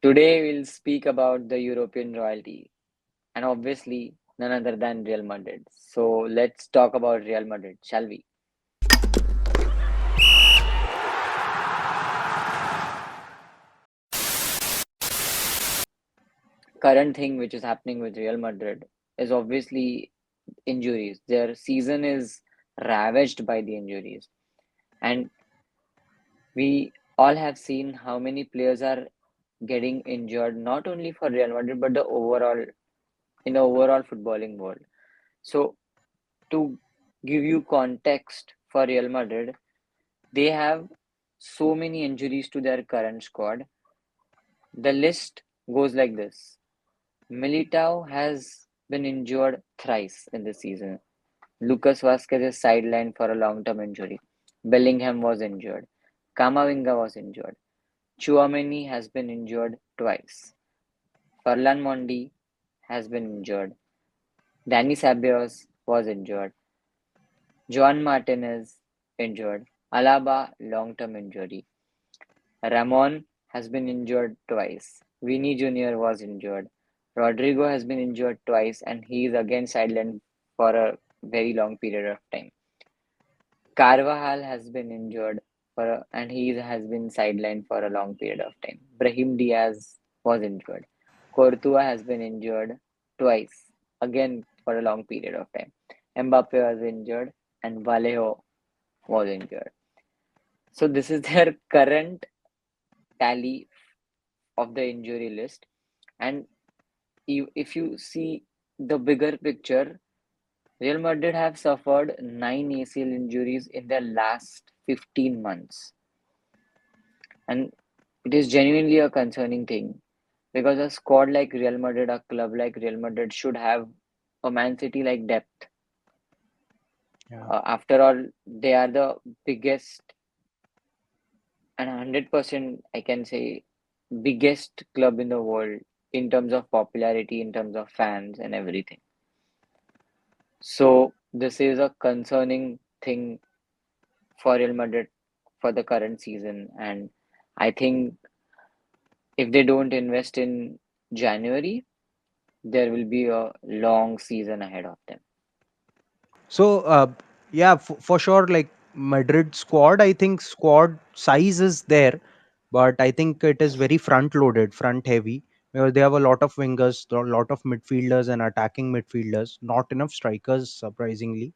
Today we'll speak about the European royalty and obviously none other than Real Madrid. So let's talk about Real Madrid, shall we? Current thing which is happening with Real Madrid is obviously injuries. Their season is ravaged by the injuries. And we all have seen how many players are getting injured, not only for Real Madrid, but the overall in the overall footballing world. So to give you context for Real Madrid, they have so many injuries to their current squad. The list goes like this. Militao has been injured thrice in the season. Lucas Vazquez is sidelined for a long-term injury. Bellingham was injured. Camavinga was injured. Chouameni has been injured twice. Ferland Mondi has been injured. Dani Ceballos was injured. Juan Martinez injured. Alaba long-term injury. Ramon has been injured twice. Vini Jr. was injured. Rodrigo has been injured twice and he is again sidelined for a very long period of time. Carvajal has been injured and he has been sidelined for a long period of time. Brahim Diaz was injured. Courtois has been injured twice, again for a long period of time. Mbappe was injured and Vallejo was injured. So this is their current tally of the injury list. And if you see the bigger picture, Real Madrid have suffered 9 ACL injuries in their last 15 months. And it is genuinely a concerning thing because a squad like Real Madrid, a club like Real Madrid, should have a Man City like depth. Yeah. After all, they are the biggest and 100% I can say biggest club in the world in terms of popularity, in terms of fans and everything. So this is a concerning thing for Real Madrid for the current season, and I think if they don't invest in January, there will be a long season ahead of them. So, yeah, for sure, like Madrid squad, I think squad size is there, but I think it is very front loaded, front heavy, because they have a lot of wingers, a lot of midfielders and attacking midfielders, not enough strikers, surprisingly.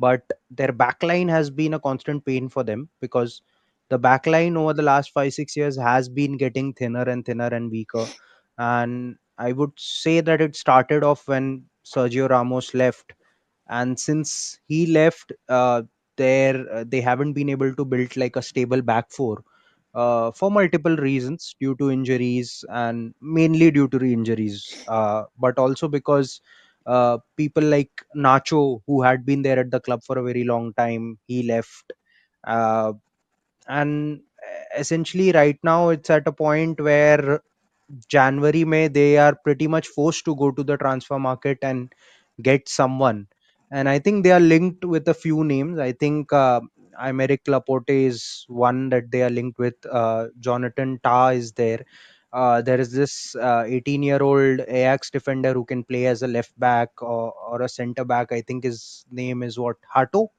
But their backline has been a constant pain for them because the backline over the last 5 6 years has been getting thinner and thinner and weaker. And I would say that it started off when Sergio Ramos left, and since he left, they haven't been able to build like a stable back four, for multiple reasons, due to injuries and mainly due to injuries, but also because people like Nacho, who had been there at the club for a very long time, he left. Uh, and essentially right now it's at a point where January, May, they are pretty much forced to go to the transfer market and get someone. And I think they are linked with a few names. I think Aymeric Laporte is one that they are linked with. Jonathan Tah is there. There is this 18-year-old Ajax defender who can play as a left back or a center back. I think his name is what? Hato?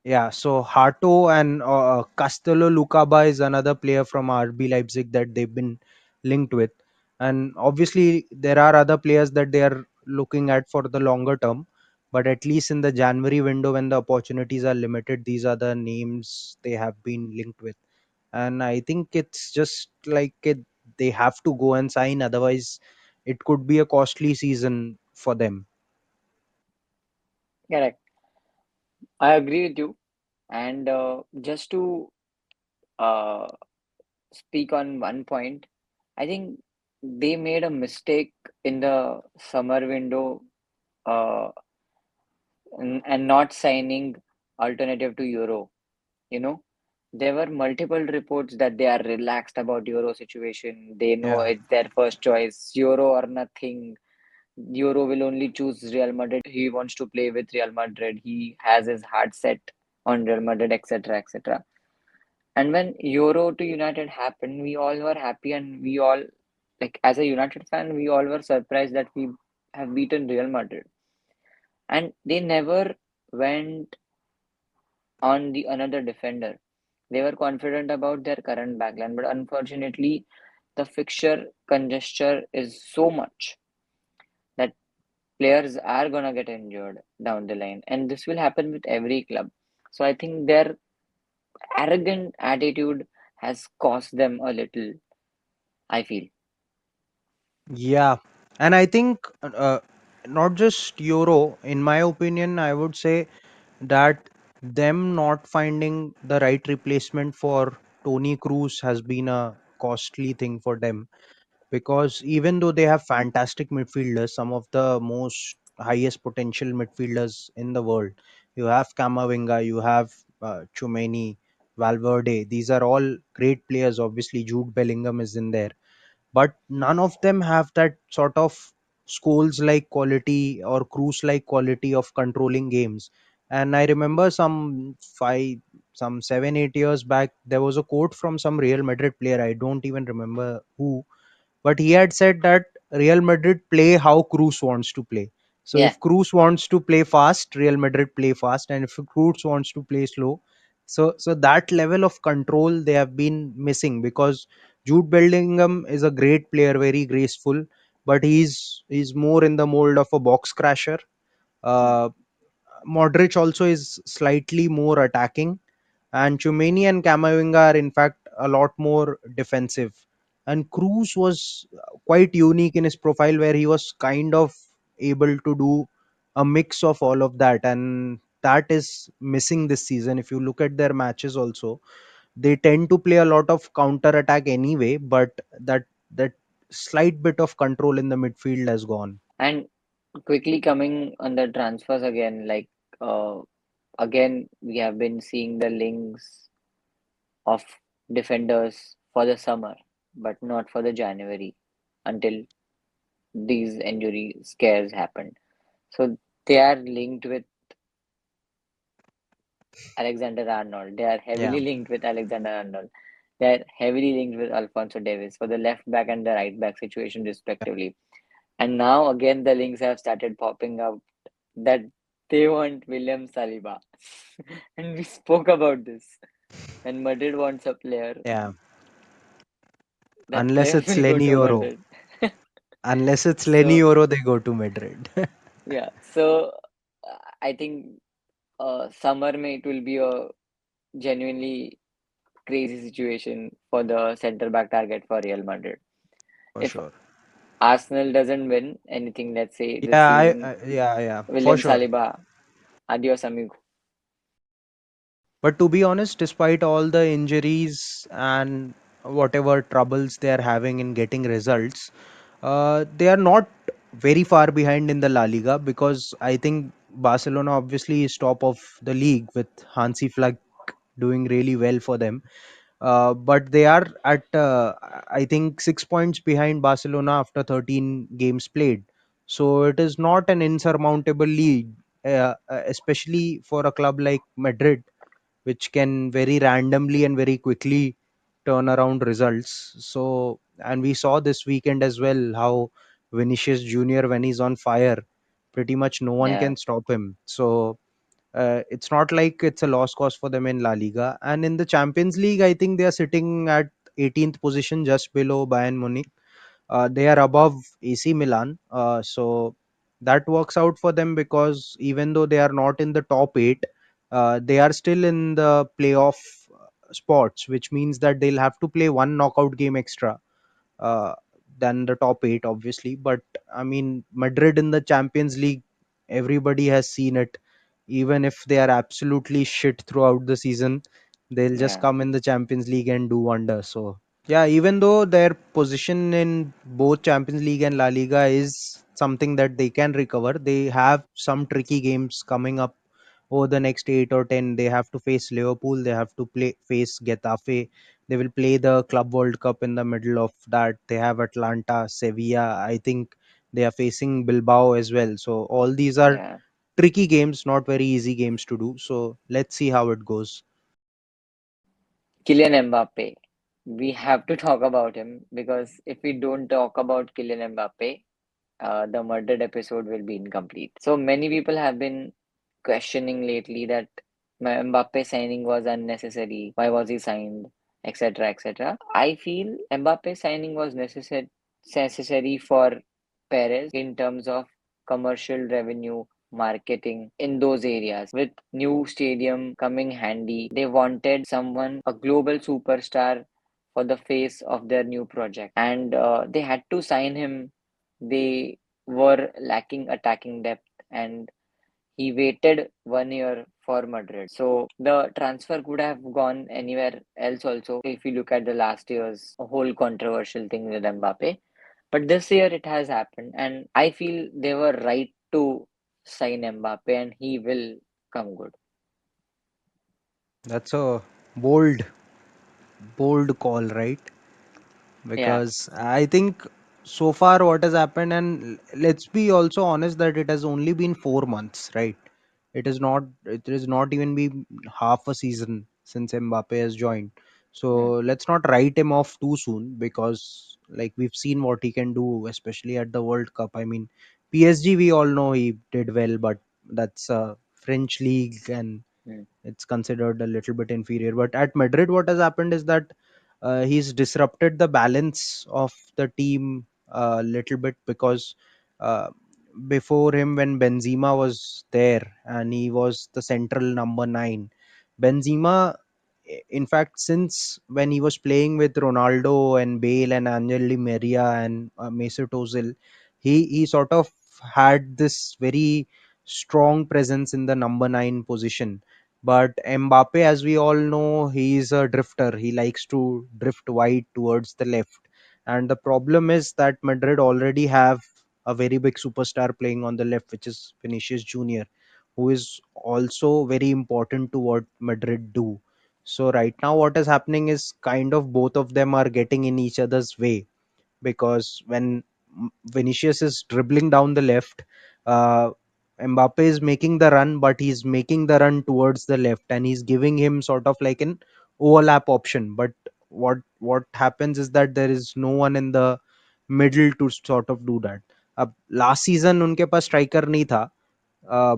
Yeah, so Hato and Castello Lucaba is another player from RB Leipzig that they've been linked with. And obviously, there are other players that they are looking at for the longer term. But at least in the January window, when the opportunities are limited, these are the names they have been linked with. And I think it's just like they have to go and sign, otherwise, it could be a costly season for them. Correct. I agree with you. And just to uh, speak on one point, I think they made a mistake in the summer window uh, and not signing alternative to Euro. You know, there were multiple reports that they are relaxed about Euro situation. They know Yeah. it's their first choice, Euro or nothing. Euro will only choose Real Madrid. He wants to play with Real Madrid. He has his heart set on Real Madrid, etc., etc. And when Euro to United happened, we all were happy and we all like as a United fan, we all were surprised that we have beaten Real Madrid, and they never went on the another defender. They were confident about their current backline, but unfortunately, the fixture congestion is so much that players are gonna get injured down the line, and this will happen with every club. So I think their arrogant attitude has cost them a little, I feel. Yeah, and I think not just Euro, in my opinion, I would say that them not finding the right replacement for Tony Cruz has been a costly thing for them, because even though they have fantastic midfielders, some of the most highest potential midfielders in the world, you have Camavinga, you have Chumeni, Valverde, these are all great players. Obviously, Jude Bellingham is in there, but none of them have that sort of Scholes like quality or Cruz like quality of controlling games. And I remember some 7 8 years back, there was a quote from some Real Madrid player, I don't even remember who, but he had said that Real Madrid play how Cruz wants to play. So Yeah, if Cruz wants to play fast, Real Madrid play fast, and if Cruz wants to play slow, so that level of control they have been missing, because Jude Bellingham is a great player, very graceful, but he's more in the mold of a box crasher. Uh, Modric also is slightly more attacking, and Chumeni and Camavinga are in fact a lot more defensive. And Cruz was quite unique in his profile, where he was kind of able to do a mix of all of that, and that is missing this season. If you look at their matches also, they tend to play a lot of counter attack anyway, but that slight bit of control in the midfield has gone. and quickly coming on the transfers again, like uh, again we have been seeing the links of defenders for the summer, but not for the January until these injury scares happened. So they are linked with Alexander Arnold. They are Yeah. heavily linked with Alexander Arnold. They are heavily linked with Alfonso Davis for the left back and the right back situation, respectively. And now again, the links have started popping up that they want William Saliba. And we spoke about this. When Madrid wants a player, Yeah, that unless player it's will go Lenny to Euro. Madrid. Unless it's Lenny So, Euro, they go to Madrid. yeah. So, I think summer May it will be a genuinely crazy situation for the center back target for Real Madrid. For If sure. Arsenal doesn't win anything, let's say this Yeah, season, yeah, for William sure. Saliba, adios amigo. But to be honest, despite all the injuries and whatever troubles they are having in getting results, they are not very far behind in the La Liga, because I think Barcelona obviously is top of the league with Hansi Flick doing really well for them. But they are at I think 6 points behind Barcelona after 13 games played. So it is not an insurmountable lead, especially for a club like Madrid, which can very randomly and very quickly turn around results. So, and we saw this weekend as well how Vinicius Junior, when he's on fire, pretty much no one Yeah, can stop him. So it's not like it's a lost cause for them in La Liga. And in the Champions League, I think they are sitting at 18th position, just below Bayern Munich. They are above AC Milan. So that works out for them, because even though they are not in the top eight, they are still in the playoff spots, which means that they'll have to play one knockout game extra uh, than the top eight, obviously. But I mean, Madrid in the Champions League, everybody has seen it. Even if they are absolutely shit throughout the season, they'll just yeah, come in the Champions League and do wonders. So yeah, even though their position in both Champions League and La Liga is something that they can recover, they have some tricky games coming up over the next 8 or 10. They have to face Liverpool, they have to face Getafe, they will play the Club World Cup in the middle of that. They have Atlanta, Sevilla. I think they are facing Bilbao as well. So all these are yeah. tricky games, not very easy games to do. So let's see how it goes. Kylian Mbappe. we have to talk about him because if we don't talk about Kylian Mbappe, the murdered episode will be incomplete. So many people have been questioning lately that Mbappe signing was unnecessary. Why was he signed, etc., etc. I feel Mbappe signing was necessary for Perez in terms of commercial revenue, marketing in those areas. With new stadium coming handy, they wanted someone, a global superstar, for the face of their new project, and they had to sign him. They were lacking attacking depth, and he waited 1 year for Madrid. So the transfer could have gone anywhere else also if you look at the last year's whole controversial thing with Mbappe. But this year it has happened, and I feel they were right to sign Mbappe, and he will come good. That's a bold, bold call, right? Yeah. Because I think so far what has happened, and let's be also honest that it has only been 4 months, right? It is not even been half a season since Mbappe has joined. Hmm. So let's not write him off too soon, because like we've seen what he can do, especially at the World Cup. I mean, PSG, we all know he did well, but that's a French league and Hmm. it's considered a little bit inferior. But at Madrid, what has happened is that he's disrupted the balance of the team a little bit, because uh, before him, when Benzema was there and he was the central number nine, Benzema, in fact, since when he was playing with Ronaldo and Bale and Angel Di Maria and Mesut Ozil, he sort of had this very strong presence in the number nine position. But Mbappe, as we all know, he is a drifter. He likes to drift wide towards the left. And the problem is that Madrid already have a very big superstar playing on the left, which is Vinicius Junior, who is also very important to what Madrid do. So right now, what is happening is kind of both of them are getting in each other's way, because when Vinicius is dribbling down the left, uh, Mbappe is making the run, but he's making the run towards the left, and he's giving him sort of like an overlap option. But what happens is that there is no one in the middle to sort of do that. Last season उनके पास striker नहीं था,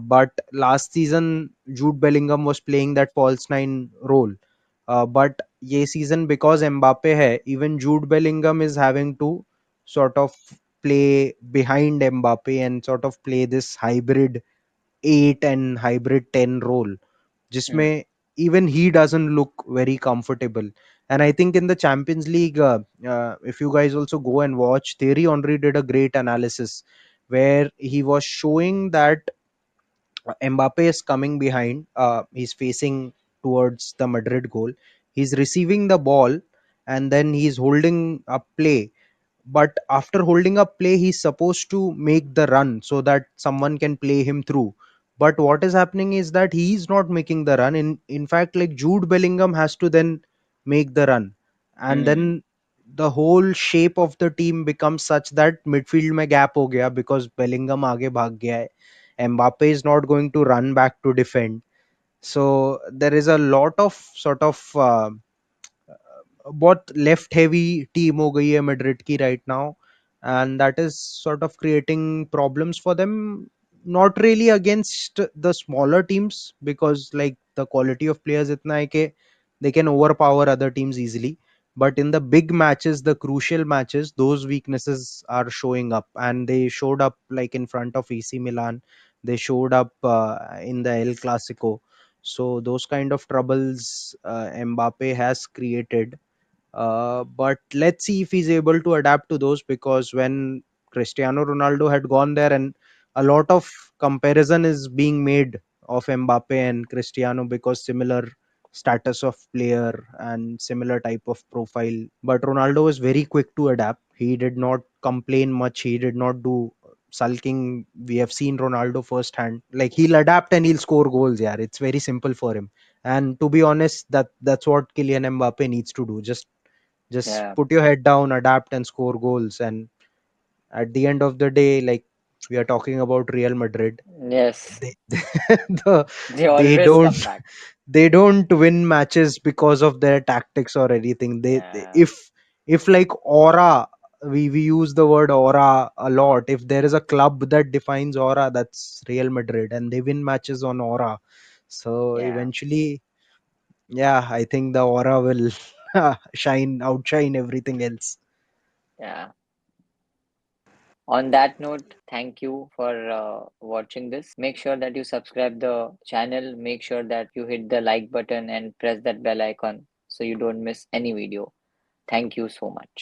but last season Jude Bellingham was playing that false nine role. But ये season, because Mbappe है, even Jude Bellingham is having to sort of play behind Mbappe and sort of play this hybrid 8 and hybrid 10 role, Hmm. जिसमें even he doesn't look very comfortable. And I think in the Champions League, if you guys also go and watch, Thierry Henry did a great analysis where he was showing that Mbappe is coming behind. He's facing towards the Madrid goal. He's receiving the ball and then he's holding up play. But after holding up play, he's supposed to make the run so that someone can play him through. But what is happening is that he's not making the run. In fact, like Jude Bellingham has to then make the run. And Hmm. then the whole shape of the team becomes such that midfield में gap हो गया, because Bellingham आगे भाग गया है. Mbappe is not going to run back to defend. So there is a lot of sort of बहुत left heavy team हो गई है मैड्रिड की right now, and that is sort of creating problems for them. Not really against the smaller teams, because like the quality of players itna hai ke they can overpower other teams easily. But in the big matches, the crucial matches, those weaknesses are showing up, and they showed up like in front of AC Milan. They showed up in the El Clasico. So those kind of troubles Mbappe has created. But let's see if he's able to adapt to those, because when Cristiano Ronaldo had gone there, and a lot of comparison is being made of Mbappe and Cristiano, because similar status of player and similar type of profile. But Ronaldo was very quick to adapt. He did not complain much. He did not do sulking. We have seen Ronaldo firsthand. Like, he'll adapt and he'll score goals. Yeah, it's very simple for him. And to be honest, that's what Kylian Mbappe needs to do. Just Yeah. put your head down, adapt, and score goals. And at the end of the day, like, we are talking about Real Madrid. Yes. They, the, They they always don't come back. they don't win matches because of their tactics or anything. Yeah, If like aura, we use the word aura a lot. If there is a club that defines aura, that's Real Madrid, and they win matches on aura. So yeah, eventually, yeah, I think the aura will outshine everything else. yeah. On that note, thank you for watching this. Make sure that you subscribe the channel. Make sure that you hit the like button and press that bell icon so you don't miss any video. Thank you so much.